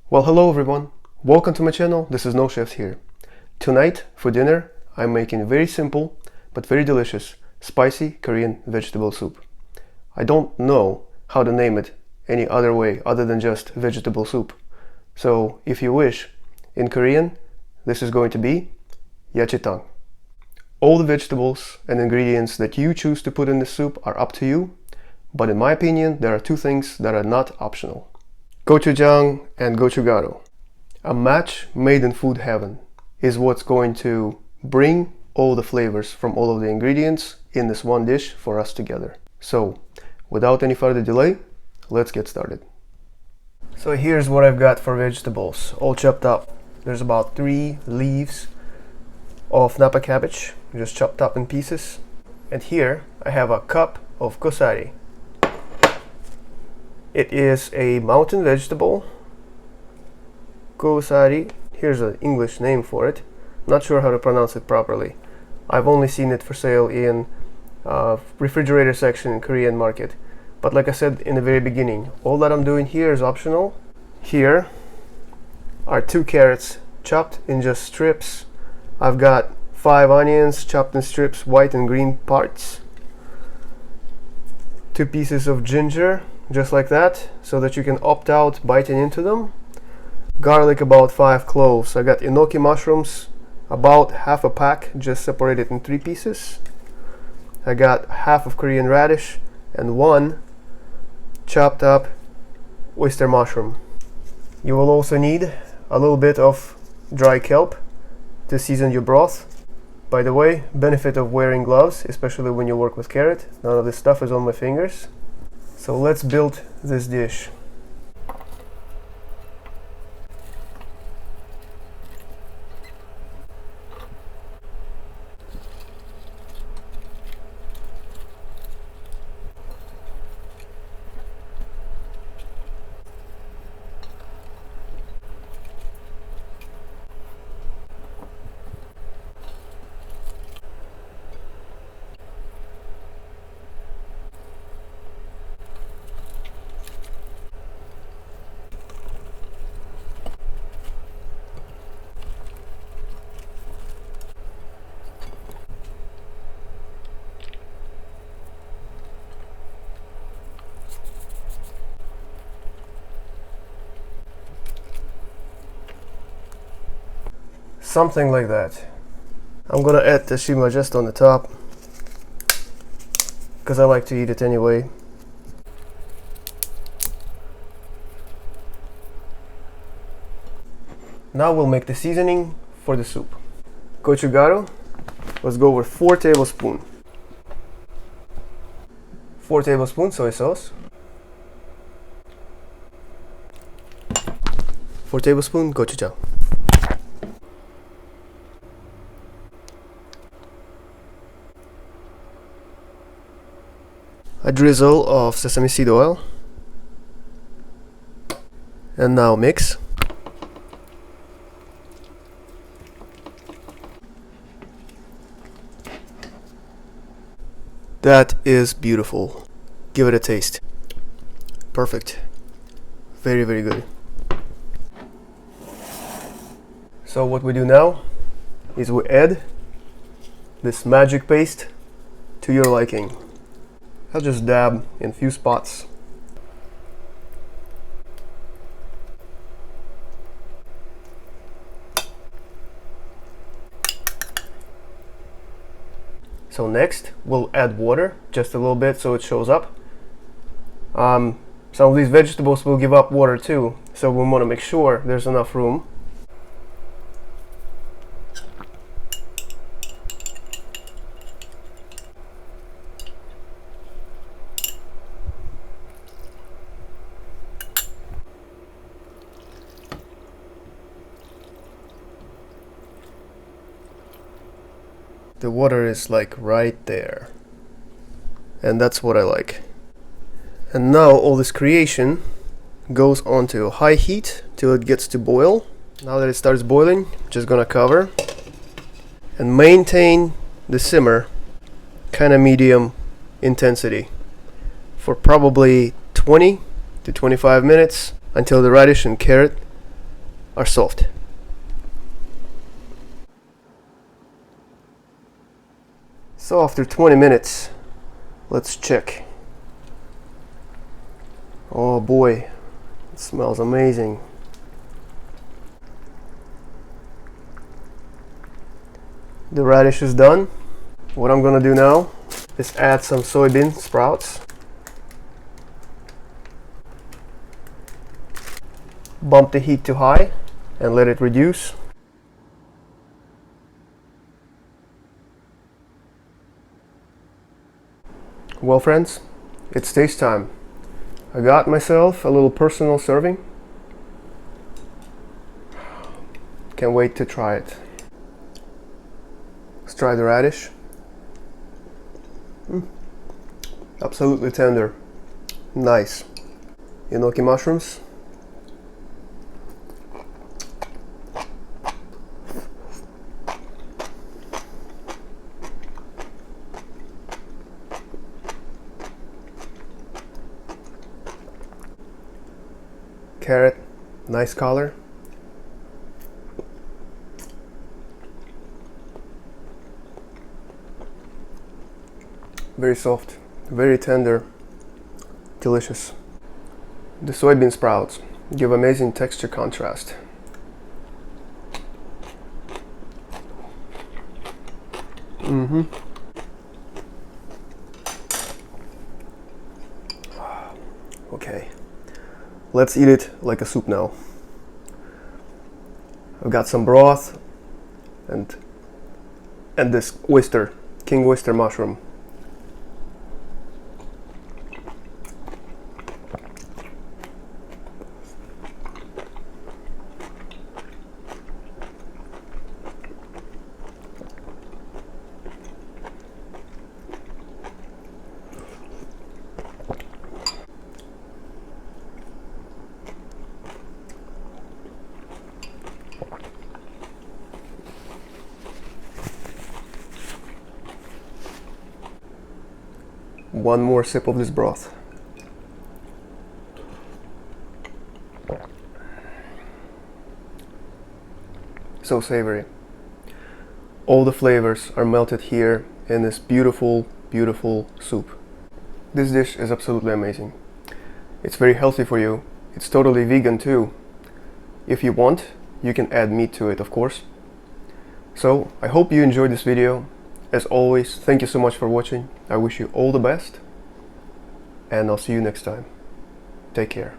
Well, hello everyone. Welcome to my channel. This is No Chefs here. Tonight for dinner I'm making very simple but very delicious spicy Korean vegetable soup. I don't know how to name it any other way other than just vegetable soup. So if you wish, in Korean this is going to be 야채탕. All the vegetables and ingredients that you choose to put in the soup are up to you, but in my opinion there are two things that are not optional. Gochujang and gochugaru. A match made in food heaven is what's going to bring all the flavors from all of the ingredients in this one dish for us together. So without any further delay, let's get started. So here's what I've got for vegetables, all chopped up. There's about 3 leaves of Napa cabbage, just chopped up in pieces. And here I have a cup of gosari. It is a mountain vegetable. Gosari, here's an English name for it. Not sure how to pronounce it properly. I've only seen it for sale in refrigerator section in Korean market. But like I said in the very beginning, all that I'm doing here is optional. Here are 2 carrots chopped in just strips. I've got 5 onions chopped in strips, white and green parts. 2 pieces of ginger, just like that, so that you can opt out biting into them. Garlic, about 5 cloves. I got inoki mushrooms, about half a pack, just separated in 3 pieces. I got half of Korean radish and 1 chopped up oyster mushroom. You will also need a little bit of dry kelp to season your broth. By the way, benefit of wearing gloves, especially when you work with carrot. None of this stuff is on my fingers. So let's build this dish. Something like that. I'm gonna add tashima just on the top because I like to eat it anyway. Now we'll make the seasoning for the soup. Gochugaru, let's go with 4 tablespoons. 4 tablespoons soy sauce. 4 tablespoons gochujang. A drizzle of sesame seed oil, and now mix. That is beautiful. Give it a taste. Perfect. Very, very good. So what we do now is we add this magic paste to your liking. I'll just dab in a few spots. So next we'll add water, just a little bit so it shows up. Some of these vegetables will give up water too, so we want to make sure there's enough room. The water is like right there, and that's what I like. And now all this creation goes onto high heat till it gets to boil. Now that it starts boiling, just gonna cover and maintain the simmer kind of medium intensity for probably 20 to 25 minutes until the radish and carrot are soft. So after 20 minutes, let's check. Oh boy, it smells amazing. The radish is done. What I'm gonna do now is add some soybean sprouts. Bump the heat to high and let it reduce. Well friends, it's taste time. I got myself a little personal serving. Can't wait to try it. Let's try the radish. Absolutely tender. Nice. Inoki mushrooms. Carrot, nice color. Very soft, very tender, delicious. The soybean sprouts give amazing texture contrast. Okay, let's eat it like a soup now. I've got some broth and this oyster, king oyster mushroom. One more sip of this broth. So savory. All the flavors are melted here in this beautiful, beautiful soup. This dish is absolutely amazing. It's very healthy for you. It's totally vegan too. If you want, you can add meat to it, of course. So I hope you enjoyed this video. As always, thank you so much for watching. I wish you all the best, and I'll see you next time. Take care.